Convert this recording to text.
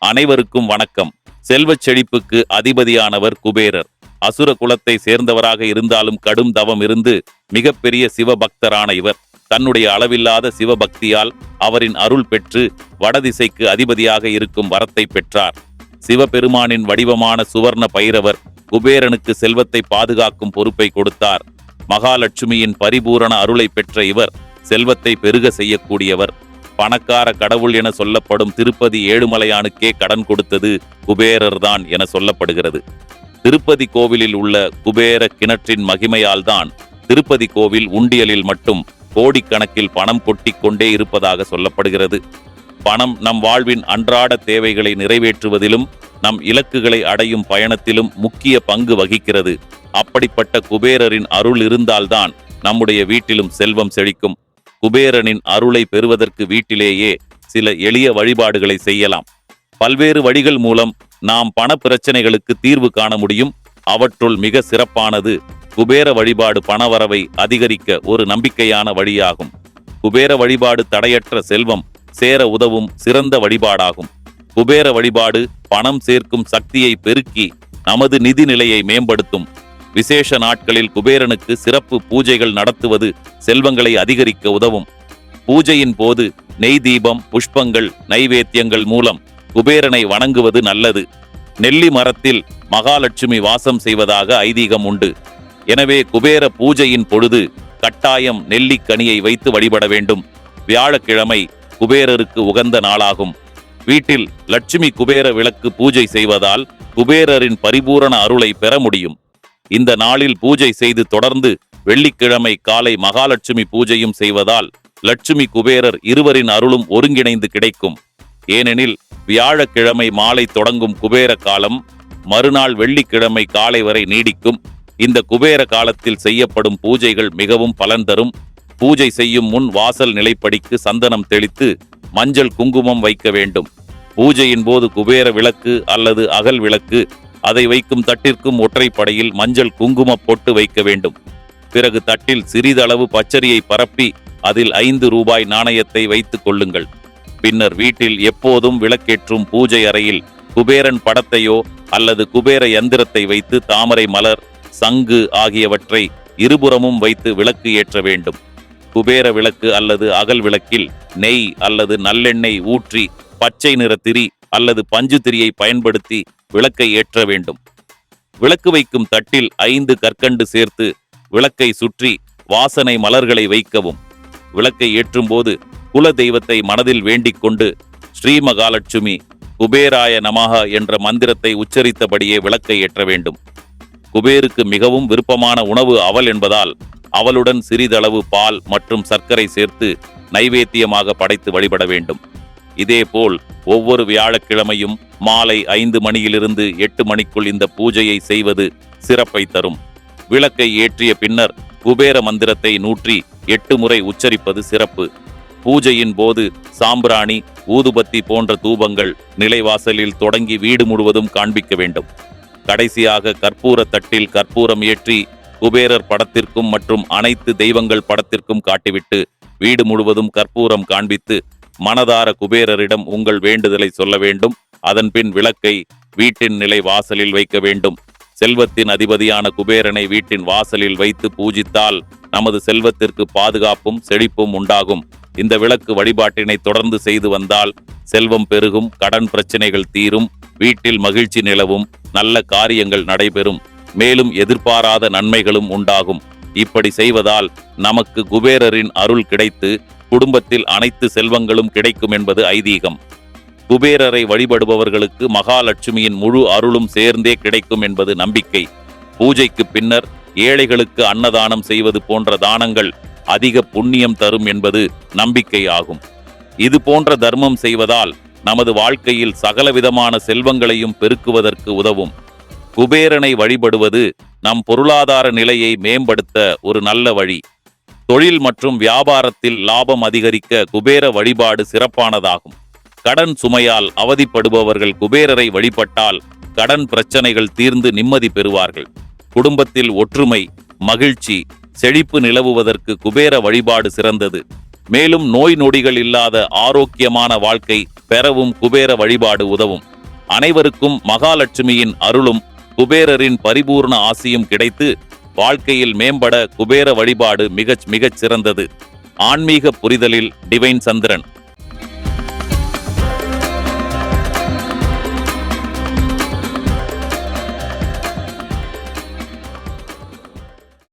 அனைவருக்கும் வணக்கம். செல்வச் செழிப்புக்கு அதிபதியானவர் குபேரர். அசுர குலத்தை சேர்ந்தவராக இருந்தாலும் கடும் தவம் இருந்து மிகப்பெரிய சிவபக்தரான இவர் தன்னுடைய அளவில்லாத சிவபக்தியால் அவரின் அருள் பெற்று வடதிசைக்கு அதிபதியாக இருக்கும் வரத்தை பெற்றார். சிவபெருமானின் வடிவமான சுவர்ண பைரவர் குபேரனுக்கு செல்வத்தை பாதுகாக்கும் பொறுப்பை கொடுத்தார். மகாலட்சுமியின் பரிபூரண அருளை பெற்ற இவர் செல்வத்தை பெருக செய்யக்கூடியவர். பணக்கார கடவுள் என சொல்லப்படும் திருப்பதி ஏழுமலையானுக்கே கடன் கொடுத்தது குபேரர்தான் என சொல்லப்படுகிறது. திருப்பதி கோவிலில் உள்ள குபேர கிணற்றின் மகிமையால் தான் திருப்பதி கோவில் உண்டியலில் மட்டும் கோடிக்கணக்கில் பணம் கொட்டிக் கொண்டே இருப்பதாக சொல்லப்படுகிறது. பணம் நம் வாழ்வின் அன்றாட தேவைகளை நிறைவேற்றுவதிலும் நம் இலக்குகளை அடையும் பயணத்திலும் முக்கிய பங்கு வகிக்கிறது. அப்படிப்பட்ட குபேரரின் அருள் இருந்தால்தான் நம்முடைய வீட்டிலும் செல்வம் செழிக்கும். குபேரனின் அருளை பெறுவதற்கு வீட்டிலேயே சில எளிய வழிபாடுகளை செய்யலாம். பல்வேறு வழிகள் மூலம் நாம் பண பிரச்சனைகளுக்கு தீர்வு காண முடியும். அவற்றுள் மிக சிறப்பானது குபேர வழிபாடு பணவரவை அதிகரிக்க ஒரு நம்பிக்கையான வழியாகும். குபேர வழிபாடு தடையற்ற செல்வம் சேர உதவும் சிறந்த வழிபாடாகும். குபேர வழிபாடு பணம் சேர்க்கும் சக்தியை பெருக்கி நமது நிதி நிலையை மேம்படுத்தும். விசேஷ நாட்களில் குபேரனுக்கு சிறப்பு பூஜைகள் நடத்துவது செல்வங்களை அதிகரிக்க உதவும். பூஜையின் போது நெய் தீபம், புஷ்பங்கள், நைவேத்தியங்கள் மூலம் குபேரனை வணங்குவது நல்லது. நெல்லி மரத்தில் மகாலட்சுமி வாசம் செய்வதாக ஐதீகம் உண்டு. எனவே குபேர பூஜையின் பொழுது கட்டாயம் நெல்லிக்கனியை வைத்து வழிபட வேண்டும். வியாழக்கிழமை குபேரருக்கு உகந்த நாளாகும். வீட்டில் லட்சுமி குபேர விளக்கு பூஜை செய்வதால் குபேரரின் பரிபூரண அருளை பெற முடியும். இந்த நாளில் பூஜை செய்து தொடர்ந்து வெள்ளிக்கிழமை காலை மகாலட்சுமி பூஜையும் செய்வதால் லட்சுமி குபேரர் இருவரின் அருளும் ஒருங்கிணைந்து கிடைக்கும். ஏனெனில் வியாழக்கிழமை மாலை தொடங்கும் குபேர காலம் மறுநாள் வெள்ளிக்கிழமை காலை வரை நீடிக்கும். இந்த குபேர காலத்தில் செய்யப்படும் பூஜைகள் மிகவும் பலன் தரும். பூஜை செய்யும் முன் வாசல் நிலைப்படிக்கு சந்தனம் தெளித்து மஞ்சள் குங்குமம் வைக்க வேண்டும். பூஜையின் போது குபேர விளக்கு அல்லது அகல் விளக்கு அதை வைக்கும் தட்டிற்கும் ஒற்றைப்படையில் மஞ்சள் குங்கும பொட்டு வைக்க வேண்டும். பிறகு தட்டில் சிறிதளவு பச்சரியை பரப்பி அதில் 5 ரூபாய் நாணயத்தை வைத்துக் கொள்ளுங்கள். பின்னர் வீட்டில் எப்போதும் விளக்கேற்றும் பூஜை அறையில் குபேரன் படத்தையோ அல்லது குபேர யந்திரத்தை வைத்து தாமரை மலர், சங்கு ஆகியவற்றை இருபுறமும் வைத்து விளக்கு ஏற்ற வேண்டும். குபேர விளக்கு அல்லது அகல் விளக்கில் நெய் அல்லது நல்லெண்ணெய் ஊற்றி பச்சை நிற திரி அல்லது பஞ்சு திரியை பயன்படுத்தி விளக்கை ஏற்ற வேண்டும். விளக்கு வைக்கும் தட்டில் 5 கற்கண்டு சேர்த்து விளக்கை சுற்றி வாசனை மலர்களை வைக்கவும். விளக்கை ஏற்றும் போது குல தெய்வத்தை மனதில் வேண்டிக் கொண்டு ஸ்ரீ மகாலட்சுமி குபேராய நமஹ என்ற மந்திரத்தை உச்சரித்தபடியே விளக்கை ஏற்ற வேண்டும். குபேருக்கு மிகவும் விருப்பமான உணவு அவல் என்பதால் அவளுடன் சிறிதளவு பால் மற்றும் சர்க்கரை சேர்த்து நைவேத்தியமாக படைத்து வழிபட வேண்டும். இதேபோல் ஒவ்வொரு வியாழக்கிழமையும் மாலை 5 மணியிலிருந்து 8 மணிக்குள் இந்த பூஜையை செய்வது சிறப்பை தரும். விளக்கை ஏற்றிய பின்னர் குபேர மந்திரத்தை 108 முறை உச்சரிப்பது சிறப்பு. பூஜையின் போது சாம்பிராணி, ஊதுபத்தி போன்ற தூபங்கள் நிலைவாசலில் தொடங்கி வீடு முழுவதும் காண்பிக்க வேண்டும். கடைசியாக கற்பூர தட்டில் கற்பூரம் ஏற்றி குபேரர் படத்திற்கும் மற்றும் அனைத்து தெய்வங்கள் படத்திற்கும் காட்டிவிட்டு வீடு முழுவதும் கற்பூரம் காண்பித்து மனதார குபேரரிடம் உங்கள் வேண்டுதலை சொல்ல வேண்டும். அதன்பின் விளக்கை வீட்டின் நிலை வாசலில் வைக்க வேண்டும். செல்வத்தின் அதிபதியான குபேரனை வீட்டின் வாசலில் வைத்து பூஜித்தால் நமது செல்வத்திற்கு பாதுகாப்பும் செழிப்பும் உண்டாகும். இந்த விளக்கு வழிபாட்டினை தொடர்ந்து செய்து வந்தால் செல்வம் பெருகும், கடன் பிரச்சனைகள் தீரும், வீட்டில் மகிழ்ச்சி நிலவும், நல்ல காரியங்கள் நடைபெறும், மேலும் எதிர்பாராத நன்மைகளும் உண்டாகும். இப்படி செய்வதால் நமக்கு குபேரரின் அருள் கிடைத்து குடும்பத்தில் அனைத்து செல்வங்களும் கிடைக்கும் என்பது ஐதீகம். குபேரரை வழிபடுபவர்களுக்கு மகாலட்சுமியின் முழு அருளும் சேர்ந்தே கிடைக்கும் என்பது நம்பிக்கை. பூஜைக்கு பின்னர் ஏழைகளுக்கு அன்னதானம் செய்வது போன்ற தானங்கள் அதிக புண்ணியம் தரும் என்பது நம்பிக்கை ஆகும். இது போன்ற தர்மம் செய்வதால் நமது வாழ்க்கையில் சகலவிதமான செல்வங்களையும் பெருக்குவதற்கு உதவும். குபேரனை வழிபடுவது நம் பொருளாதார நிலையை மேம்படுத்த ஒரு நல்ல வழி. தொழில் மற்றும் வியாபாரத்தில் லாபம் அதிகரிக்க குபேர வழிபாடு சிறப்பானதாகும். கடன் சுமையால் அவதிப்படுபவர்கள் குபேரரை வழிபட்டால் கடன் பிரச்சனைகள் தீர்ந்து நிம்மதி பெறுவார்கள். குடும்பத்தில் ஒற்றுமை, மகிழ்ச்சி, செழிப்பு நிலவுவதற்கு குபேர வழிபாடு சிறந்தது. மேலும் நோய் நொடிகள் இல்லாத ஆரோக்கியமான வாழ்க்கை பெறவும் குபேர வழிபாடு உதவும். அனைவருக்கும் மகாலட்சுமியின் அருளும் குபேரரின் பரிபூர்ண ஆசியும் கிடைத்து வாழ்க்கையில் மேம்பட குபேர வழிபாடு மிகச் சிறந்தது. ஆன்மீக புரிதலில் டிவைன் சந்திரன்.